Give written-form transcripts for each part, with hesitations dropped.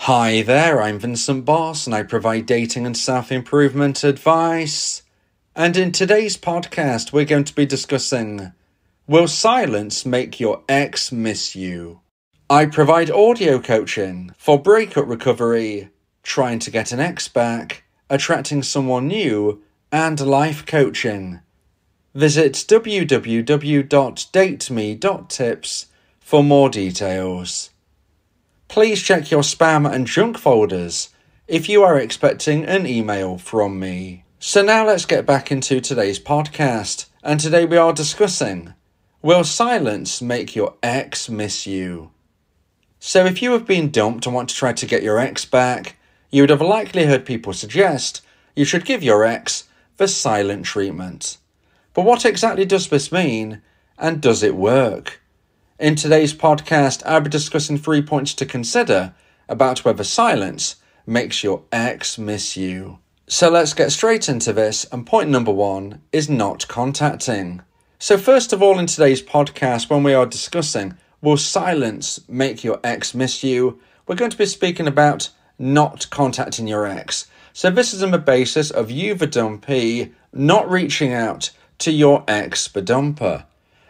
Hi there, I'm Vincent Boss and I provide dating and self-improvement advice. And in today's podcast, we're going to be discussing, will silence make your ex miss you? I provide audio coaching for breakup recovery, trying to get an ex back, attracting someone new, and life coaching. Visit www.dateme.tips for more details. Please check your spam and junk folders if you are expecting an email from me. So now let's get back into today's podcast, and today we are discussing, will silence make your ex miss you? So if you have been dumped and want to try to get your ex back, you would have likely heard people suggest you should give your ex the silent treatment. But what exactly does this mean, and does it work? In today's podcast, I'll be discussing 3 points to consider about whether silence makes your ex miss you. So let's get straight into this, and point number 1 is not contacting. So first of all, in today's podcast, when we are discussing, will silence make your ex miss you, we're going to be speaking about not contacting your ex. So this is on the basis of you, the dumpee, not reaching out to your ex, the dumper.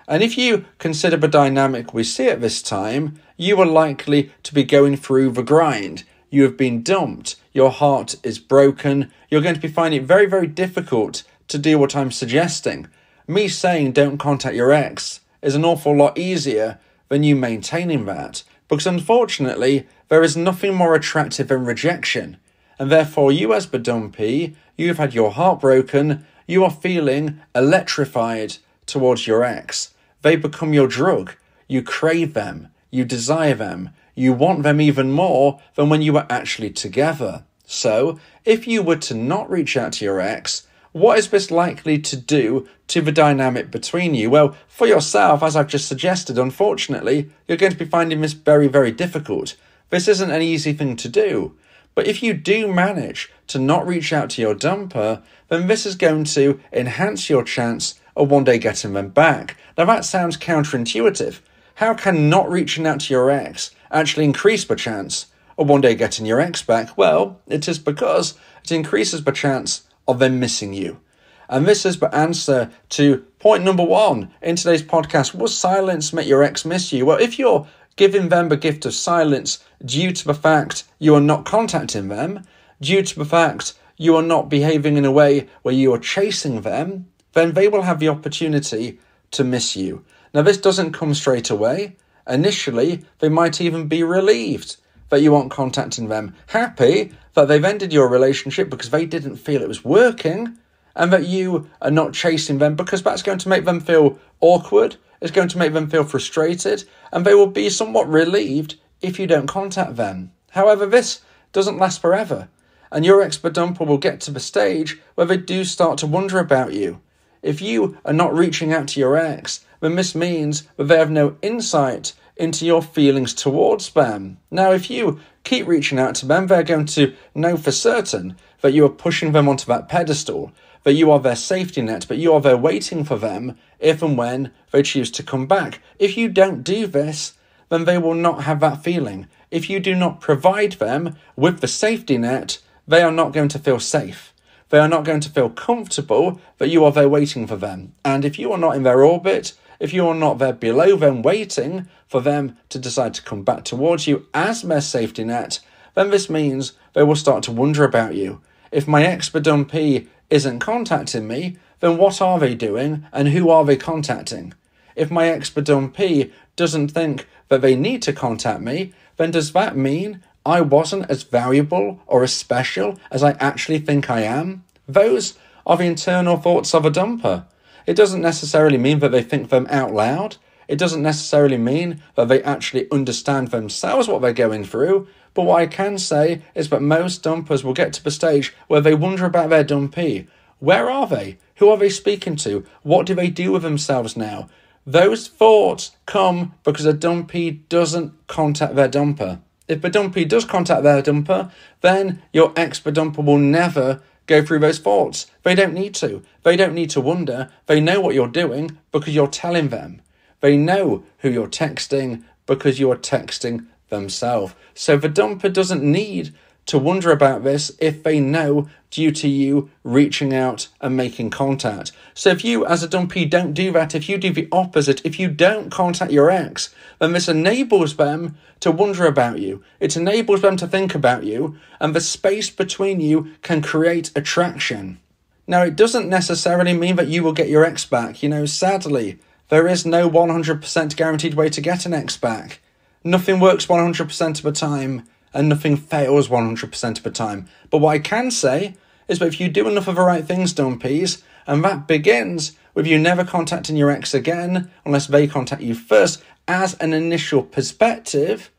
And if you consider the dynamic we see at this time, you are likely to be going through the grind. You have been dumped, your heart is broken, you're going to be finding it very, very difficult to do what I'm suggesting. Me saying don't contact your ex is an awful lot easier than you maintaining that, because unfortunately, there is nothing more attractive than rejection. And therefore, you as the dumpee, you've had your heart broken, you are feeling electrified towards your ex. They become your drug. You crave them. You desire them. You want them even more than when you were actually together. So, if you were to not reach out to your ex, what is this likely to do to the dynamic between you? Well, for yourself, as I've just suggested, unfortunately, you're going to be finding this very, very difficult. This isn't an easy thing to do. But if you do manage to not reach out to your dumper, then this is going to enhance your chance of one day getting them back. Now that sounds counterintuitive. How can not reaching out to your ex actually increase the chance of one day getting your ex back? Well, it is because it increases the chance of them missing you. And this is the answer to point number 1 in today's podcast. Will silence make your ex miss you? Well, if you're giving them the gift of silence due to the fact you are not contacting them, due to the fact you are not behaving in a way where you are chasing them, then they will have the opportunity to miss you. Now, this doesn't come straight away. Initially, they might even be relieved that you aren't contacting them, happy that they've ended your relationship because they didn't feel it was working, and that you are not chasing them because that's going to make them feel awkward, it's going to make them feel frustrated, and they will be somewhat relieved if you don't contact them. However, this doesn't last forever, and your ex-dumper will get to the stage where they do start to wonder about you. If you are not reaching out to your ex, then this means that they have no insight into your feelings towards them. Now, if you keep reaching out to them, they're going to know for certain that you are pushing them onto that pedestal, that you are their safety net, but you are there waiting for them if and when they choose to come back. If you don't do this, then they will not have that feeling. If you do not provide them with the safety net, they are not going to feel safe. They are not going to feel comfortable that you are there waiting for them. And if you are not in their orbit, if you are not there below them waiting for them to decide to come back towards you as their safety net, then this means they will start to wonder about you. If my ex-dumpee isn't contacting me, then what are they doing and who are they contacting? If my ex-dumpee doesn't think that they need to contact me, then does that mean I wasn't as valuable or as special as I actually think I am? Those are the internal thoughts of a dumper. It doesn't necessarily mean that they think them out loud. It doesn't necessarily mean that they actually understand themselves what they're going through. But what I can say is that most dumpers will get to the stage where they wonder about their dumpee. Where are they? Who are they speaking to? What do they do with themselves now? Those thoughts come because a dumpee doesn't contact their dumper. If the dumpee does contact their dumper, then your ex-dumper will never go through those thoughts. They don't need to. They don't need to wonder. They know what you're doing because you're telling them. They know who you're texting because you are texting themselves. So the dumper doesn't need to wonder about this if they know due to you reaching out and making contact. So if you as a dumpee don't do that, if you do the opposite, if you don't contact your ex, then this enables them to wonder about you. It enables them to think about you, and the space between you can create attraction. Now, it doesn't necessarily mean that you will get your ex back. Sadly, there is no 100% guaranteed way to get an ex back. Nothing works 100% of the time, and nothing fails 100% of the time. But what I can say is that if you do enough of the right things, dumpees, and that begins with you never contacting your ex again, unless they contact you first, as an initial perspective,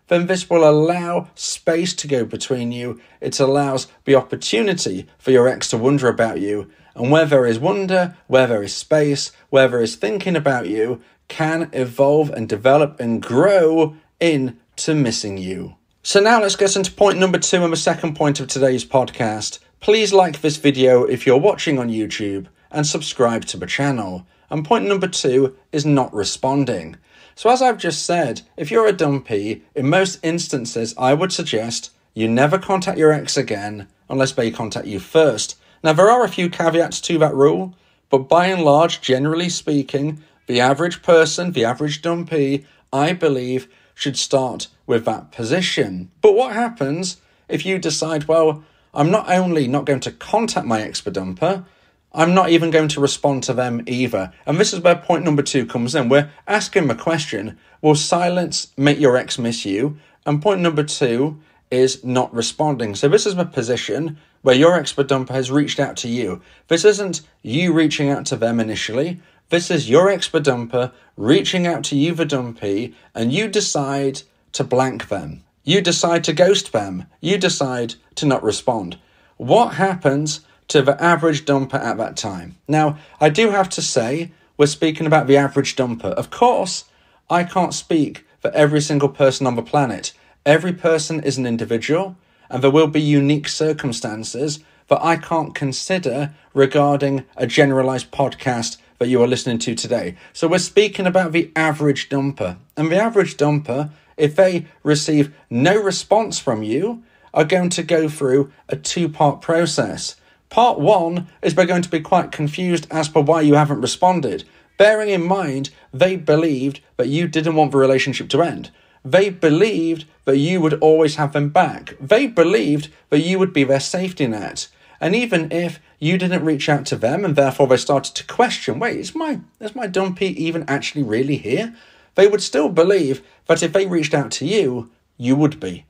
then this will allow space to go between you. It allows the opportunity for your ex to wonder about you. And where there is wonder, where there is space, where there is thinking about you, can evolve and develop and grow into missing you. So now let's get into point number 2 and the second point of today's podcast. Please like this video if you're watching on YouTube and subscribe to the channel. And point number 2 is not responding. So as I've just said, if you're a dumpee, in most instances, I would suggest you never contact your ex again unless they contact you first. Now, there are a few caveats to that rule, but by and large, generally speaking, the average person, the average dumpee, I believe, should start with that position. But what happens if you decide, well, I'm not only not going to contact my ex-dumper, I'm not even going to respond to them either. And this is where point number 2 comes in. We're asking the question, will silence make your ex miss you? And point number 2 is not responding. So this is the position where your ex-dumper has reached out to you. This isn't you reaching out to them initially. This is your ex-dumper reaching out to you, the dumpee, and you decide to blank them. You decide to ghost them. You decide to not respond. What happens to the average dumper at that time? Now, I do have to say, we're speaking about the average dumper. Of course, I can't speak for every single person on the planet. Every person is an individual, and there will be unique circumstances that I can't consider regarding a generalized podcast that you are listening to today. So we're speaking about the average dumper. And the average dumper, if they receive no response from you, are going to go through a 2-part process. Part 1 is they're going to be quite confused as per why you haven't responded. Bearing in mind, they believed that you didn't want the relationship to end. They believed that you would always have them back. They believed that you would be their safety net. And even if you didn't reach out to them and therefore they started to question, wait, is my dumpee even actually really here? They would still believe that if they reached out to you, you would be.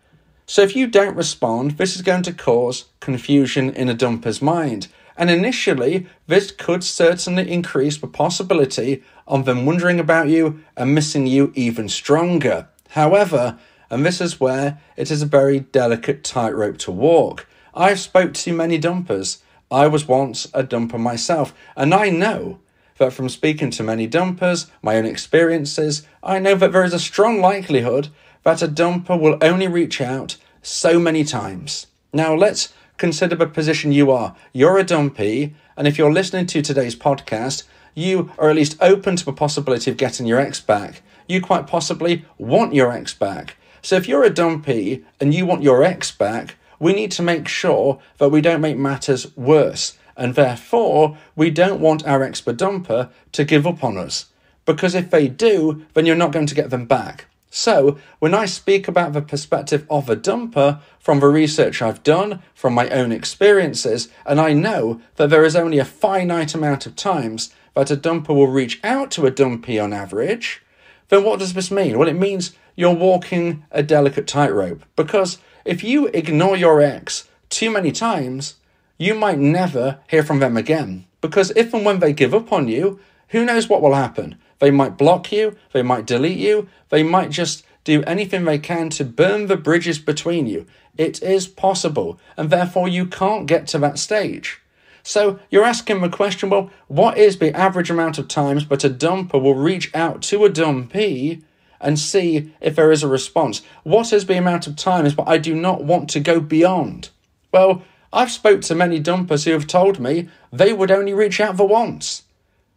So if you don't respond, this is going to cause confusion in a dumper's mind. And initially, this could certainly increase the possibility of them wondering about you and missing you even stronger. However, and this is where it is a very delicate tightrope to walk. I've spoke to many dumpers. I was once a dumper myself, and I know that from speaking to many dumpers, my own experiences, I know that there is a strong likelihood that a dumper will only reach out so many times. Now let's consider the position you are. You're a dumpee, and if you're listening to today's podcast, you are at least open to the possibility of getting your ex back. You quite possibly want your ex back. So if you're a dumpee and you want your ex back, we need to make sure that we don't make matters worse. And therefore, we don't want our ex-dumper to give up on us. Because if they do, then you're not going to get them back. So, when I speak about the perspective of a dumper, from the research I've done, from my own experiences, and I know that there is only a finite amount of times that a dumper will reach out to a dumpee on average, then what does this mean? Well, it means you're walking a delicate tightrope. Because if you ignore your ex too many times, you might never hear from them again. Because if and when they give up on you, who knows what will happen? They might block you, they might delete you, they might just do anything they can to burn the bridges between you. It is possible, and therefore you can't get to that stage. So you're asking the question, well, what is the average amount of times that a dumper will reach out to a dumpee and see if there is a response? What is the amount of times but I do not want to go beyond? Well, I've spoke to many dumpers who have told me they would only reach out the once.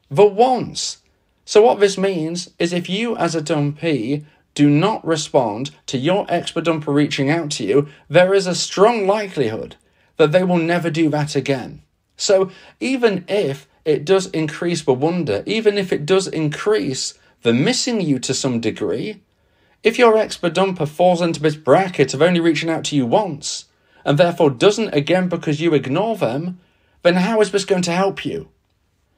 The once. So what this means is if you as a dumpee do not respond to your ex-dumper reaching out to you, there is a strong likelihood that they will never do that again. So even if it does increase the wonder, even if it does increase the missing you to some degree, if your ex-dumper falls into this bracket of only reaching out to you once, and therefore doesn't again because you ignore them, then how is this going to help you?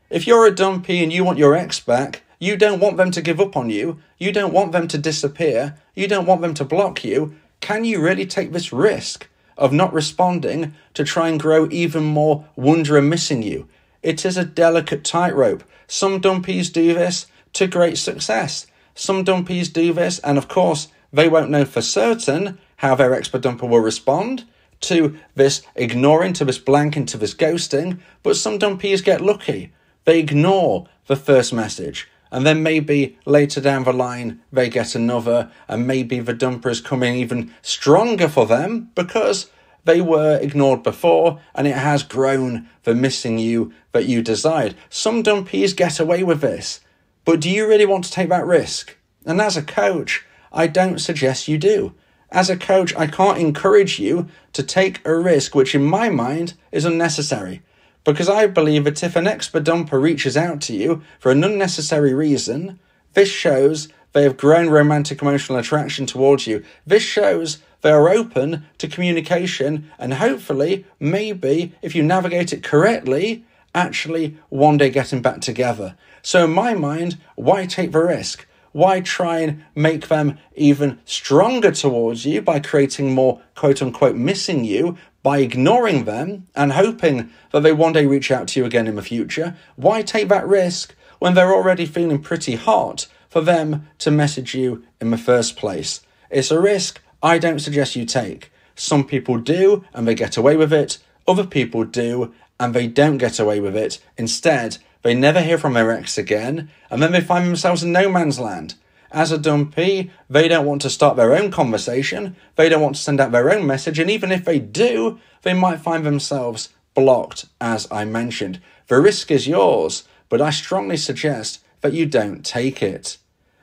If you're a dumpee and you want your ex back, you don't want them to give up on you, you don't want them to disappear, you don't want them to block you, can you really take this risk of not responding to try and grow even more wonder and missing you? It is a delicate tightrope. Some dumpees do this to great success. Some dumpees do this, and of course, they won't know for certain how their ex-dumper will respond to this ignoring, to this blanking, to this ghosting, but some dumpees get lucky. They ignore the first message, and then maybe later down the line they get another, and maybe the dumper is coming even stronger for them because they were ignored before and it has grown the missing you that you desired. Some dumpees get away with this, but do you really want to take that risk? And as a coach, I don't suggest you do. As a coach, I can't encourage you to take a risk which in my mind is unnecessary. Because I believe that if an ex-dumper reaches out to you for an unnecessary reason, this shows they have grown romantic emotional attraction towards you. This shows they are open to communication and hopefully, maybe, if you navigate it correctly, actually one day getting back together. So in my mind, why take the risk? Why try and make them even stronger towards you by creating more quote-unquote missing you, by ignoring them and hoping that they one day reach out to you again in the future? Why take that risk when they're already feeling pretty hot for them to message you in the first place? It's a risk I don't suggest you take. Some people do and they get away with it. Other people do and they don't get away with it. Instead, they never hear from their ex again and then they find themselves in no man's land. As a dumpee, they don't want to start their own conversation, they don't want to send out their own message, and even if they do, they might find themselves blocked, as I mentioned. The risk is yours, but I strongly suggest that you don't take it.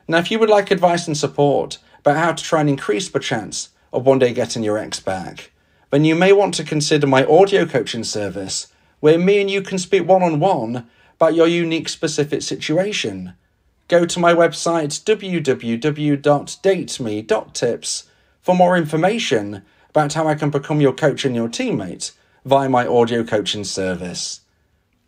Now, if you would like advice and support about how to try and increase the chance of one day getting your ex back, then you may want to consider my audio coaching service, where me and you can speak one-on-one about your unique specific situation. Go to my website www.dateme.tips for more information about how I can become your coach and your teammate via my audio coaching service.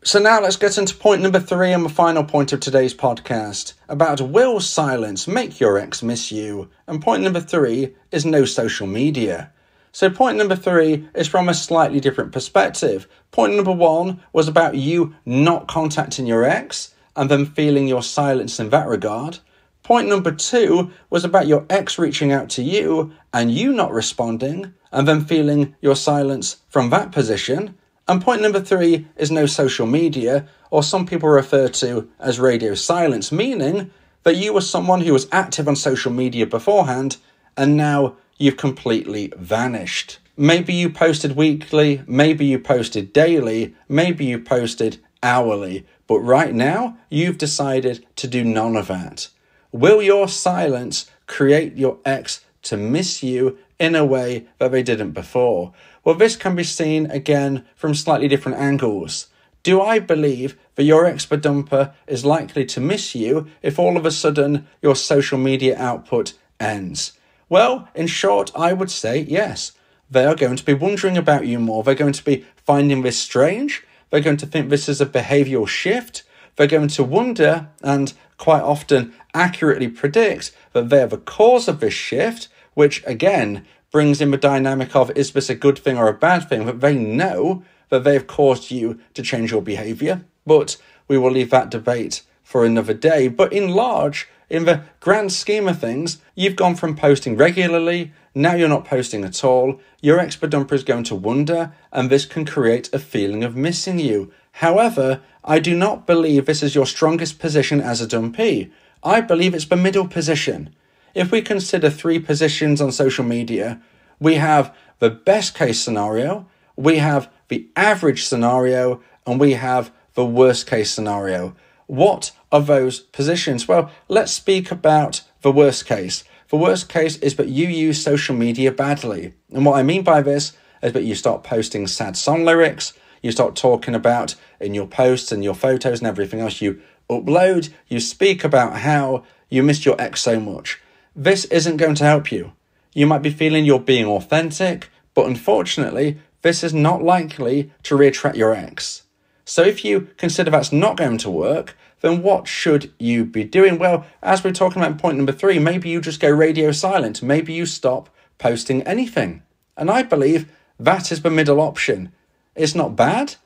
So now let's get into point number 3 and the final point of today's podcast about will silence make your ex miss you? And point number 3 is no social media. So point number 3 is from a slightly different perspective. Point number 1 was about you not contacting your ex and then feeling your silence in that regard. Point number 2 was about your ex reaching out to you and you not responding and then feeling your silence from that position. And point number 3 is no social media, or some people refer to as radio silence, meaning that you were someone who was active on social media beforehand and now you've completely vanished. Maybe you posted weekly, maybe you posted daily, maybe you posted hourly, but right now you've decided to do none of that. Will your silence create your ex to miss you in a way that they didn't before? Well, this can be seen again from slightly different angles. Do I believe that your ex-dumper is likely to miss you if all of a sudden your social media output ends? Well, in short, I would say yes. They are going to be wondering about you more. They're going to be finding this strange. They're going to think this is a behavioural shift. They're going to wonder and quite often accurately predict that they're the cause of this shift, which again brings in the dynamic of, is this a good thing or a bad thing? That they know that they've caused you to change your behaviour. But we will leave that debate for another day. But in large, in the grand scheme of things, you've gone from posting regularly, now you're not posting at all. Your ex-dumper is going to wonder, and this can create a feeling of missing you. However, I do not believe this is your strongest position as a dumpee. I believe it's the middle position. If we consider 3 positions on social media, we have the best case scenario, we have the average scenario, and we have the worst case scenario. What are those positions? Well, let's speak about the worst case. The worst case is that you use social media badly. And what I mean by this is that you start posting sad song lyrics, you start talking about in your posts and your photos and everything else you upload, you speak about how you missed your ex so much. This isn't going to help you. You might be feeling you're being authentic, but unfortunately, this is not likely to reattract your ex. So if you consider that's not going to work, then what should you be doing? Well, as we're talking about point number 3, maybe you just go radio silent. Maybe you stop posting anything. And I believe that is the middle option. It's not bad,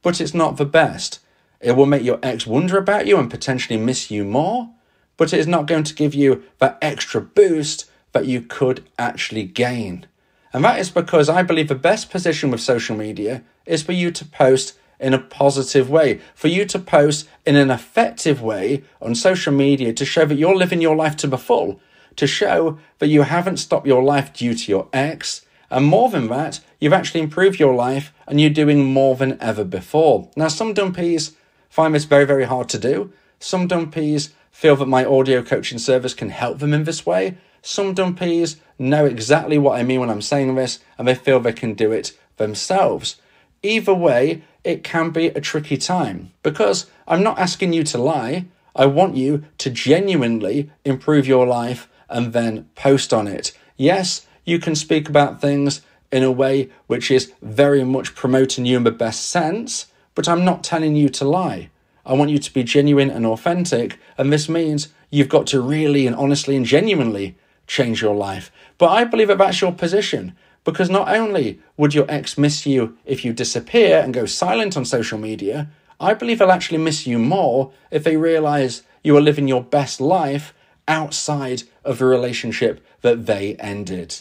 but it's not the best. It will make your ex wonder about you and potentially miss you more, but it is not going to give you that extra boost that you could actually gain. And that is because I believe the best position with social media is for you to post in a positive way, for you to post in an effective way on social media to show that you're living your life to the full, to show that you haven't stopped your life due to your ex, and more than that, you've actually improved your life and you're doing more than ever before. Now, some dumpees find this very, very hard to do. Some dumpees feel that my audio coaching service can help them in this way. Some dumpees know exactly what I mean when I'm saying this, and they feel they can do it themselves. Either way, it can be a tricky time because I'm not asking you to lie. I want you to genuinely improve your life and then post on it. Yes, you can speak about things in a way which is very much promoting you in the best sense, but I'm not telling you to lie. I want you to be genuine and authentic, and this means you've got to really and honestly and genuinely change your life. But I believe that that's your position, because not only would your ex miss you if you disappear and go silent on social media, I believe they'll actually miss you more if they realise you are living your best life outside of the relationship that they ended.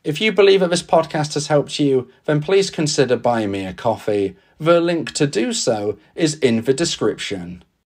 If you believe that this podcast has helped you, then please consider buying me a coffee. The link to do so is in the description.